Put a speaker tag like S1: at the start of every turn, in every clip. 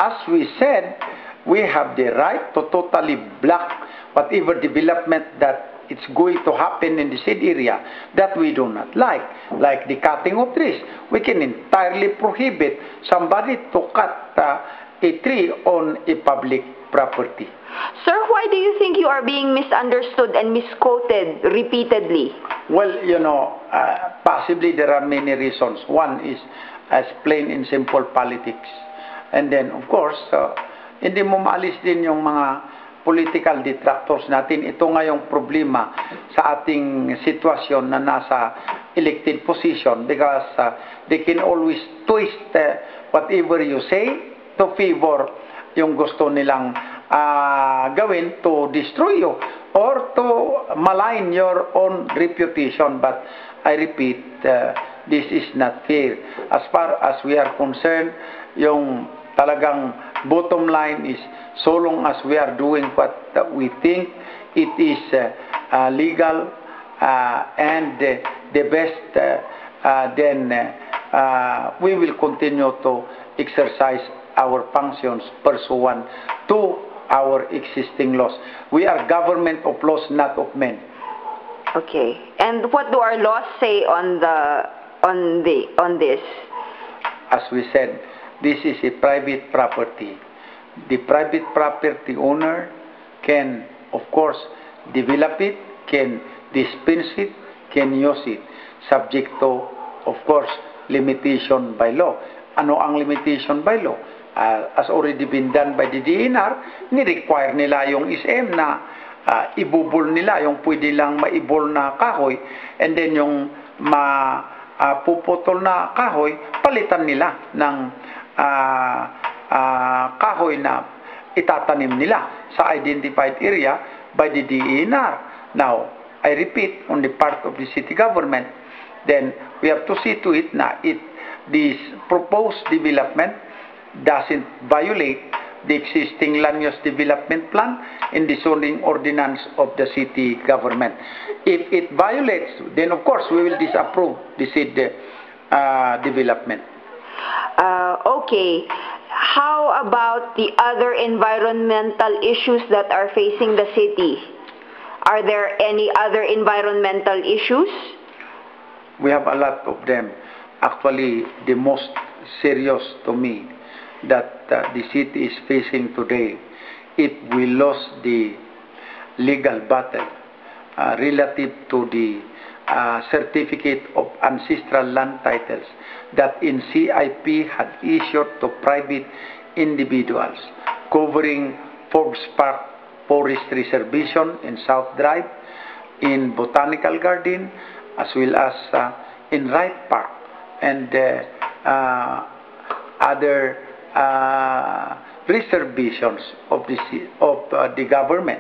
S1: as we said, we have the right to totally block whatever development that it's going to happen in the said area that we do not like the cutting of trees. We can entirely prohibit somebody to cut a tree on a public property.
S2: Sir, why do you think you are being misunderstood and misquoted repeatedly?
S1: Well, possibly there are many reasons. One is as plain and simple politics. And then, of course, hindi mo maalis din yung mga political detractors natin. Ito nga yung problema sa ating sitwasyon na nasa elected position because they can always twist whatever you say to favor yung gusto nilang gawin to destroy you or to malign your own reputation. But I repeat, this is not fair. As far as we are concerned, yung talagang bottom line is so long as we are doing what we think it is legal and the best, then we will continue to exercise our functions pursuant to our existing laws. We are government of laws, not of men.
S2: Okay. And what do our laws say on this?
S1: As we said, this is a private property. The private property owner can, of course, develop it, can dispense it, can use it, subject to, of course, limitation by law. Ano ang limitation by law? As already been done by the DNR, ni-require nila yung SM na ibubol nila yung pwede lang maibol na kahoy, and then yung puputol na kahoy, palitan nila ng kahoy na itatanim nila sa identified area by the DNR. Now, I repeat, on the part of the city government, then we have to see to it na this proposed development doesn't violate the existing land use development plan and the zoning ordinance of the city government. If it violates, then of course we will disapprove the said development.
S2: Okay. How about the other environmental issues that are facing the city? Are there any other environmental issues?
S1: We have a lot of them. Actually, the most serious to me that the city is facing today, if we lost the legal battle relative to the certificate of ancestral land titles that NCIP had issued to private individuals covering Forbes Park Forest Reservation in South Drive, in Botanical Garden, as well as in Wright Park and other reservations of the government.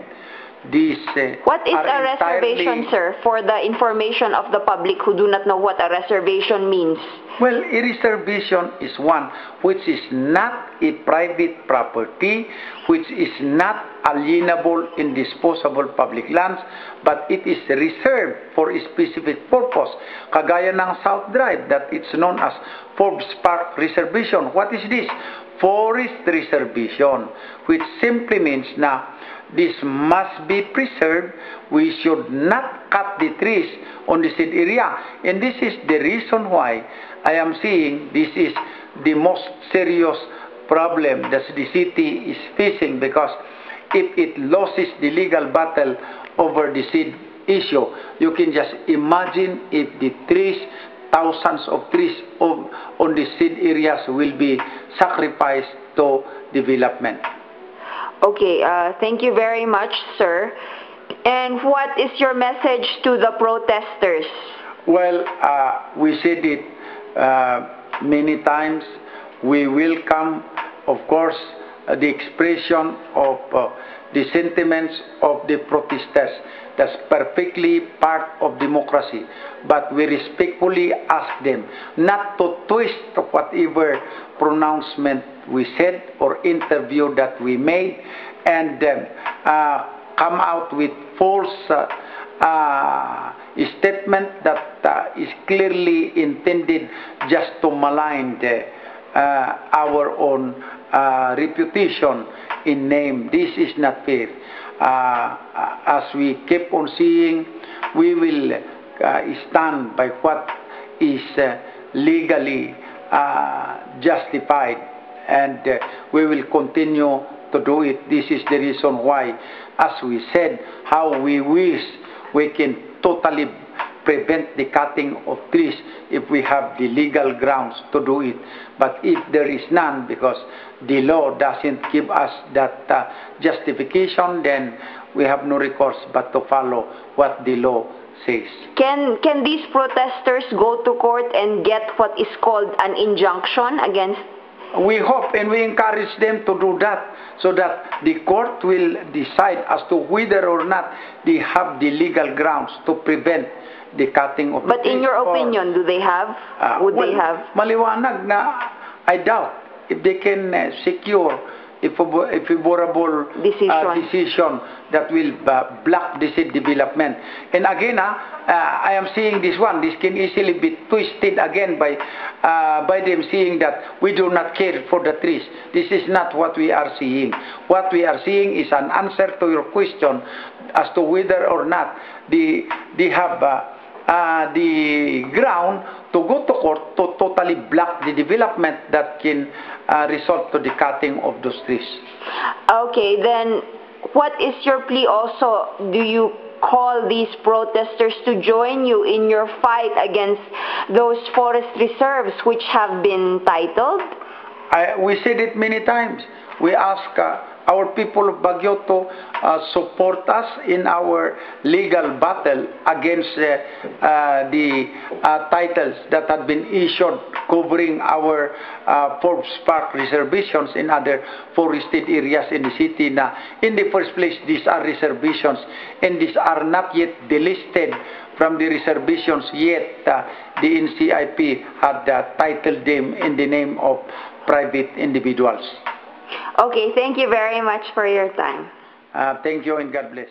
S1: These
S2: what is a reservation, sir, for the information of the public who do not know what a reservation means?
S1: Well, a reservation is one which is not a private property, which is not alienable in disposable public lands, but it is reserved for a specific purpose. Kagaya ng South Drive that it's known as Forbes Park Reservation. What is this? Forest Reservation, which simply means na this must be preserved. We should not cut the trees on the said area. And this is the reason why I am saying this is the most serious problem that the city is facing, because if it loses the legal battle over the said issue, you can just imagine if the trees, thousands of trees on the said areas will be sacrificed to development.
S2: Okay, thank you very much, sir. And what is your message to the protesters?
S1: Well, we said it many times. We welcome, of course, the expression of the sentiments of the protesters. That's perfectly part of democracy. But we respectfully ask them not to twist whatever pronouncement we said or interview that we made and come out with false statement that is clearly intended just to malign our own reputation in name. This is not fair. As we keep on seeing, we will stand by what is legally justified, and we will continue to do it. This is the reason why, as we said, how we wish we can totally prevent the cutting of trees if we have the legal grounds to do it. But if there is none, because the law doesn't give us that justification, then we have no recourse but to follow what the law says.
S2: Can these protesters go to court and get what is called an injunction against?
S1: We hope and we encourage them to do that, so that the court will decide as to whether or not they have the legal grounds to prevent the cutting of the trees.
S2: But in your opinion, do they have? Would they have?
S1: Maliwanag na I doubt if they can secure a favorable decision that will block this development. And again, I am seeing this one. This can easily be twisted again by them seeing that we do not care for the trees. This is not what we are seeing. What we are seeing is an answer to your question as to whether or not they have the ground to go to court to totally block the development that can result to the cutting of those trees.
S2: Okay, then what is your plea also? Do you call these protesters to join you in your fight against those forest reserves which have been titled?
S1: We said it many times. We ask our people of Baguio to support us in our legal battle against the titles that have been issued covering our Forbes Park reservations in other forested areas in the city. Na, in the first place, these are reservations and these are not yet delisted from the reservations, yet the NCIP had titled them in the name of private individuals.
S2: Okay, thank you very much for your time.
S1: Thank you and God bless.